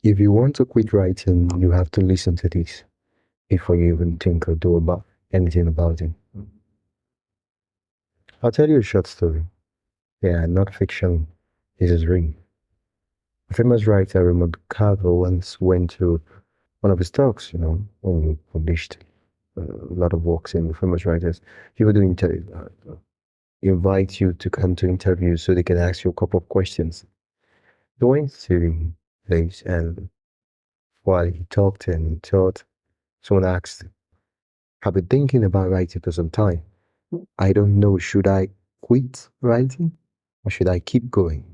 If you want to quit writing, you have to listen to this before you even think or do about anything about it. I'll tell you a short story. Yeah, not fiction. This is real. A famous writer, Raymond Carver, once went to one of his talks, when he published a lot of works in famous writers. People do invite you to come to interviews so they can ask you a couple of questions. He went to the place, and while he talked and thought, someone asked, I've been thinking about writing for some time. I don't know, should I quit writing or should I keep going?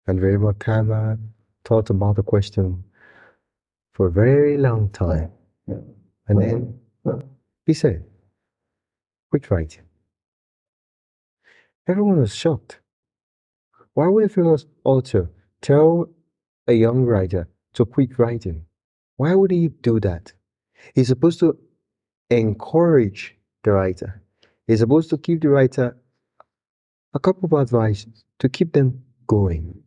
And Raymond Carver thought about the question for a very long time. And then he said, quit writing. Everyone was shocked. Why would a famous author tell a young writer to quit writing? Why would he do that? He's supposed to encourage the writer. He's supposed to give the writer a couple of advice to keep them going.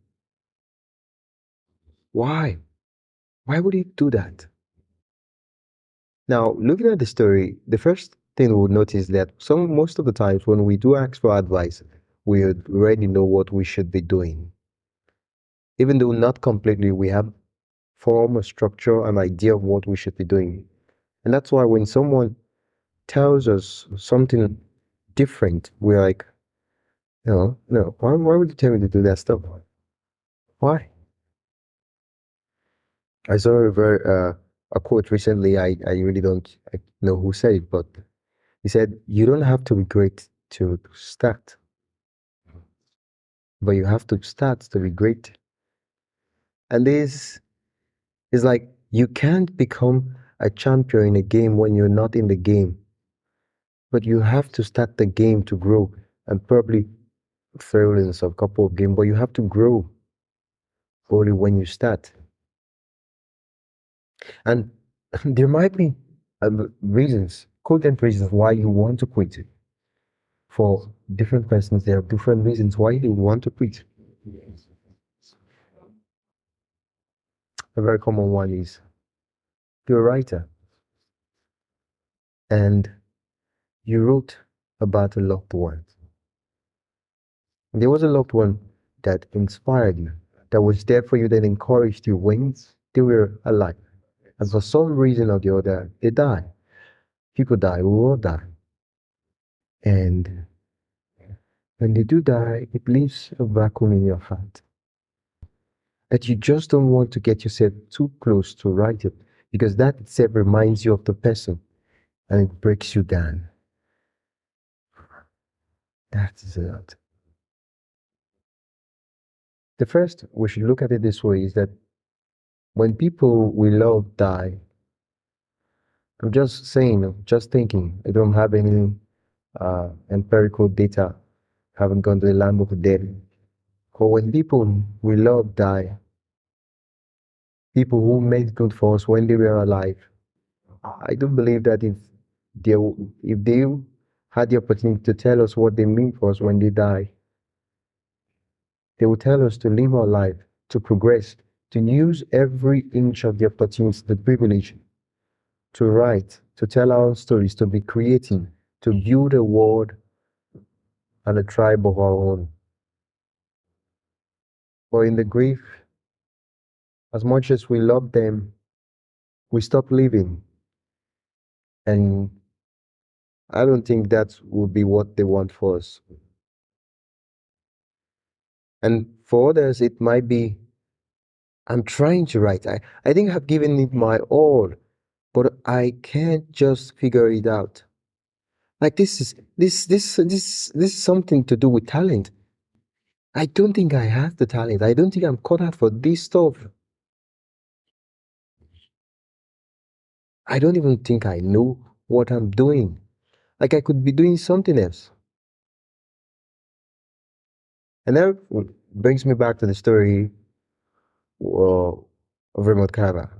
Why? Why would he do that? Now, looking at the story, the first thing we would notice that most of the times when we do ask for advice, we already know what we should be doing. Even though not completely, we have form, a structure, an idea of what we should be doing. And that's why when someone tells us something different, we're like, no, why would you tell me to do that stuff? Why? I saw a quote recently. I really don't know who said it, but he said, "You don't have to be great to start, but you have to start to be great." And this is like you can't become a champion in a game when you're not in the game, but you have to start the game to grow and probably fail in a couple of games, but you have to grow only when you start. And there might be reasons, content reasons why you want to quit. For different persons, there are different reasons why they want to quit. A very common one is you're a writer and you wrote about a loved one. There was a loved one that inspired you, that was there for you, that encouraged you when they were alive. And for some reason or the other, they die. People die, we all die. And when they do die, it leaves a vacuum in your heart that you just don't want to get yourself too close to write it because that itself reminds you of the person and it breaks you down. That is it. The first, we should look at it this way, is that when people we love die, I'm just saying, I'm just thinking, I don't have any empirical data, haven't gone to the land of the dead. But when people we love die, people who made good for us when they were alive, I do believe that they, if they had the opportunity to tell us what they mean for us when they die, they will tell us to live our life, to progress, to use every inch of the opportunity, the privilege to write, to tell our stories, to be creative, to build a world and a tribe of our own. But in the grave, as much as we love them, we stop living. And I don't think that would be what they want for us. And for others, it might be, I'm trying to write. I think I've given it my all, but I can't just figure it out. Like this is something to do with talent. I don't think I have the talent. I don't think I'm cut out for this stuff. I don't even think I know what I'm doing. Like I could be doing something else. And that brings me back to the story of Raymond Carver.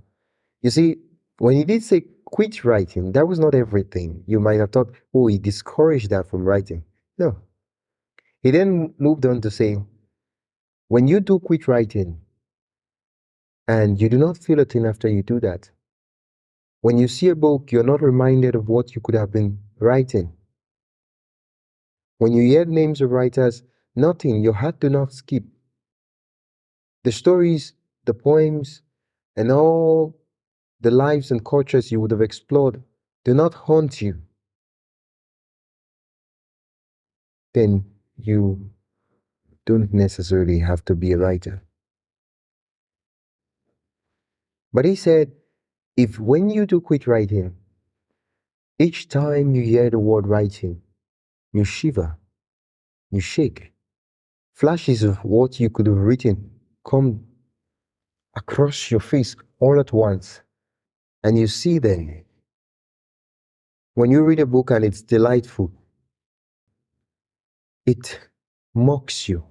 You see, when he did say quit writing, that was not everything. You might have thought, oh, he discouraged that from writing. No. He then moved on to say, when you do quit writing, And you do not feel a thing after you do that. When you see a book, you're not reminded of what you could have been writing. When you hear names of writers, nothing, your heart do not skip. The stories, the poems, and all the lives and cultures you would have explored do not haunt you. Then you don't necessarily have to be a writer. But he said, if when you do quit writing, each time you hear the word writing, you shiver, you shake, flashes of what you could have written come across your face all at once, and you see them. When you read a book and it's delightful, it mocks you.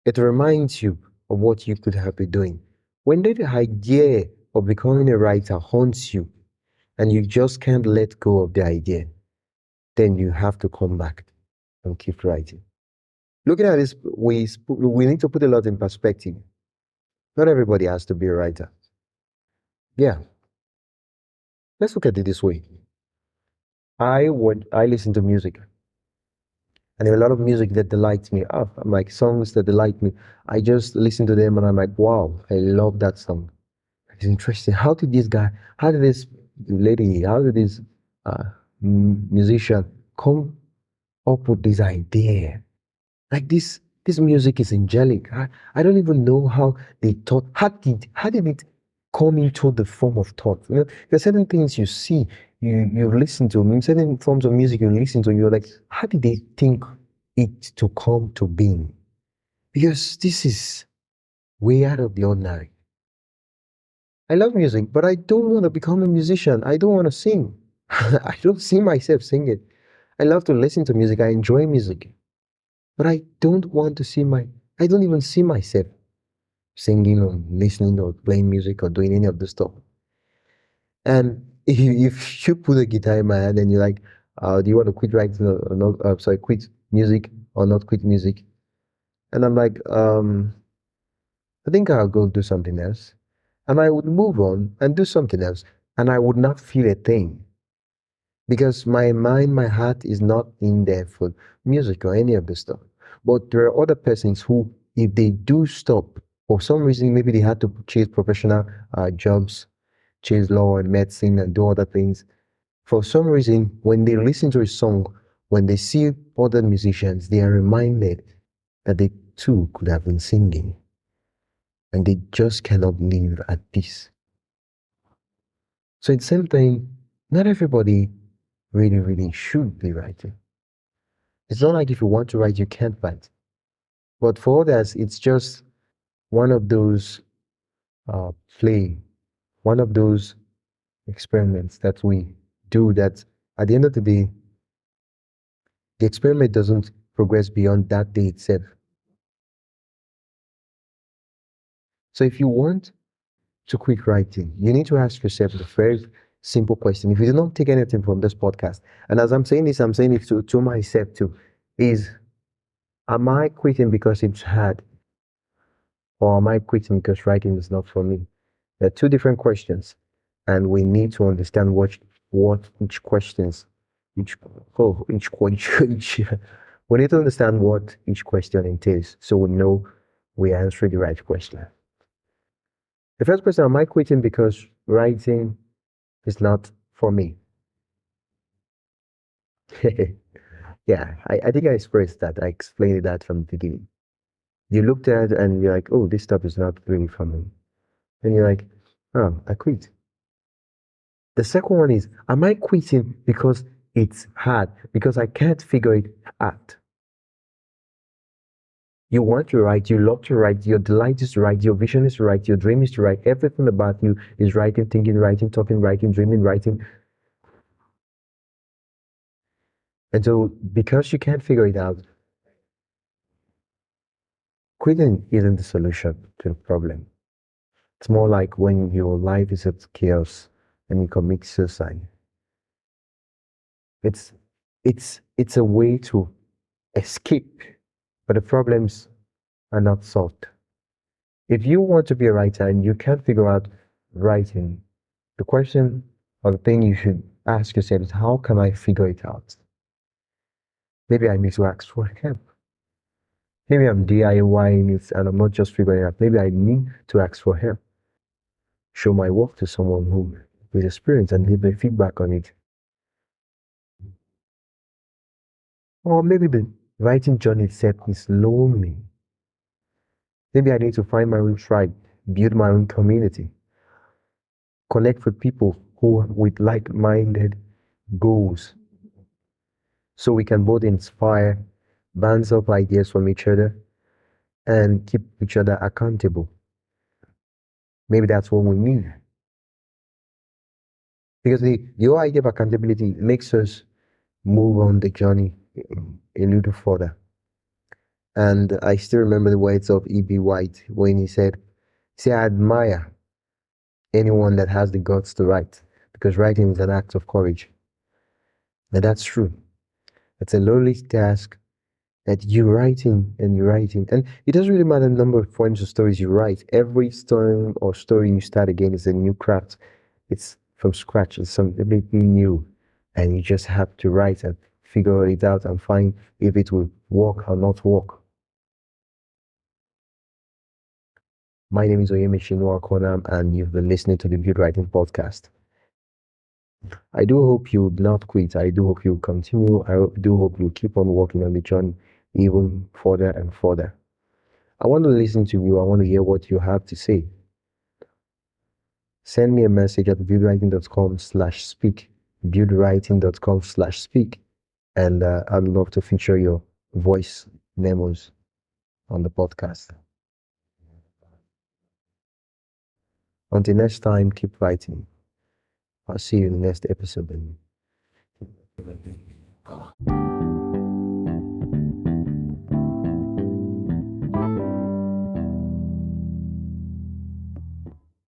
It reminds you of what you could have been doing. When the idea of becoming a writer haunts you and you just can't let go of the idea, then you have to come back and keep writing. Looking at this, we need to put a lot in perspective. Not everybody has to be a writer. Yeah, let's look at it this way. I listen to music, and there are a lot of music that delights me. Oh, I'm like songs that delight me. I just listen to them, and I'm like, wow, I love that song. It's interesting. How did this lady, how did this uh, musician come up with this idea? Like this music is angelic. I don't even know how they thought. How did it come into the form of thought? You know, there's certain things you see, you listen to, I mean, certain forms of music you listen to, you're like, how did they think it to come to being? Because this is way out of the ordinary. I love music, but I don't want to become a musician. I don't want to sing. I don't see myself singing. I love to listen to music. I enjoy music. But I don't even see myself singing or listening or playing music or doing any of this stuff. And if you put a guitar in my hand and you're like, do you want to quit writing or not? Sorry, quit music or not quit music? And I'm like, I think I'll go do something else. And I would move on and do something else. And I would not feel a thing because my mind, my heart is not in there for music or any of this stuff. But there are other persons who, if they do stop, for some reason, maybe they had to chase professional jobs, chase law and medicine and do other things. For some reason, when they listen to a song, when they see other musicians, they are reminded that they too could have been singing and they just cannot live at peace. So it's the same thing, not everybody really should be writing. It's not like if you want to write, you can't write. But for others, it's just one of those play, one of those experiments that we do that at the end of the day, the experiment doesn't progress beyond that day itself. So if you want to quit writing, you need to ask yourself the very simple question. If you do not take anything from this podcast, and as I'm saying this, I'm saying it to myself too, is am I quitting because it's hard? Or am I quitting because writing is not for me? They're two different questions, and we need to understand what each questions, each each we need to understand what each question entails, so we know we are answering the right question. The first question: am I quitting because writing is not for me? Yeah, I think I expressed that. I explained that from the beginning. You looked at it and you're like, oh, this stuff is not really for me. And you're like, oh, I quit. The second one is, am I quitting because it's hard, because I can't figure it out? You want to write, you love to write, your delight is to write, your vision is to write, your dream is to write, everything about you is writing, thinking, writing, talking, writing, dreaming, writing. And so, because you can't figure it out, quitting isn't the solution to the problem. It's more like when your life is at chaos and you commit suicide. It's it's a way to escape, but the problems are not solved. If you want to be a writer and you can't figure out writing, the question or the thing you should ask yourself is, how can I figure it out? Maybe I need to ask for help. Maybe I'm DIYing it and I'm not just figuring it out. Maybe I need to ask for help. Show my work to someone who with experience and give me feedback on it. Or maybe the writing journey itself is lonely. Maybe I need to find my own tribe, build my own community, connect with people who with like-minded goals, so we can both inspire, bounce off ideas from each other, and keep each other accountable. Maybe that's what we need. Because the whole idea of accountability makes us move on the journey a little further. And I still remember the words of E.B. White when he said, "See, I admire anyone that has the guts to write, because writing is an act of courage." And that's true. It's a lonely task that you're writing and you're writing. And it doesn't really matter the number of poems or stories you write. Every story or story you start again is a new craft. It's from scratch. It's something new. And you just have to write and figure it out and find if it will work or not work. My name is Oyemishi Noah Konam, and you've been listening to the Build Writing Podcast. I do hope you would not quit. I do hope you continue. Do hope you keep on working on the journey even further and further. I want to listen to you. I want to hear what you have to say. Send me a message at buildwriting.com/speak, buildwriting.com/speak, and I'd love to feature your voice memos on the podcast. Until next time, keep writing. I'll see you in the next episode.